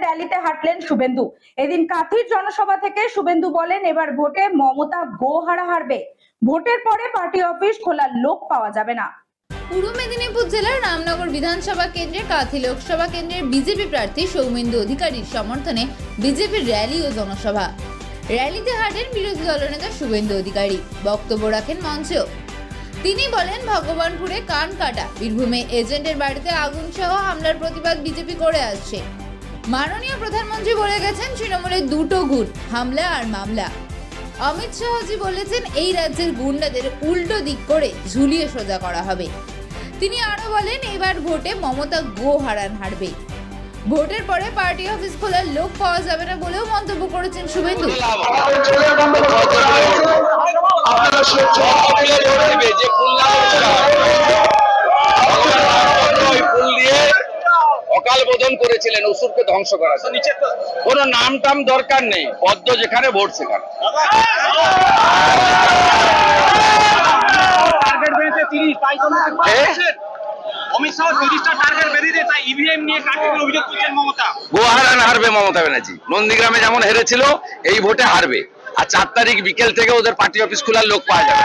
র্যালিতে হাঁটলেন শুভেন্দু। এদিন কাথির জনসভা থেকে শুভেন্দু বলেন, এবার ভোটে মমতা গোহারা হারবে। ভোটের পরে পার্টি অফিস খোলার লোক পাওয়া যাবে না। পূর্ব মেদিনীপুর জেলার রামনগর বিধানসভা কেন্দ্রের কাথি লোকসভা কেন্দ্রের বিজেপি প্রার্থী সৌমেন্দু অধিকারীর সমর্থনে বিজেপির র্যালি ও জনসভা। র্যালিতে হাঁটেন বিরোধী দলনেতা শুভেন্দু অধিকারী, বক্তব্য রাখেন মঞ্চেও। তিনি বলেন, ভগবানপুরে কান কাটা, বীরভূমে এজেন্টের বাড়িতে আগুন সহ হামলার প্রতিবাদ বিজেপি করে আসছে। মাননীয় প্রধানমন্ত্রী বলে গেছেন, তৃণমূলের দুটো গুণ, হামলা আর মামলা। অমিত শাহজি বলেছেন, এই রাজ্যের গুন্ডাদের উল্টো দিক করে ঝুলিয়ে সোজা করা হবে। তিনি আরো বলেন, এবার ভোটে মমতা গোহারান হারবে। ভোটের পরে পার্টি অফিস খোলার লোক পাওয়া যাবে না বলেও মন্তব্য করেছেন শুভেন্দু। অকাল বোধন করেছিলেন অসুরকে ধ্বংস করার, কোন নাম টাম দরকার নেই, পদ্ম যেখানে ভোট সেখানে। গোহারান হারবে মমতা ব্যানার্জি। নন্দীগ্রামে যেমন হেরেছিল, এই ভোটে হারবে। আর 4 তারিখ বিকেল থেকে ওদের পার্টি অফিস খোলার লোক পাওয়া যাবে।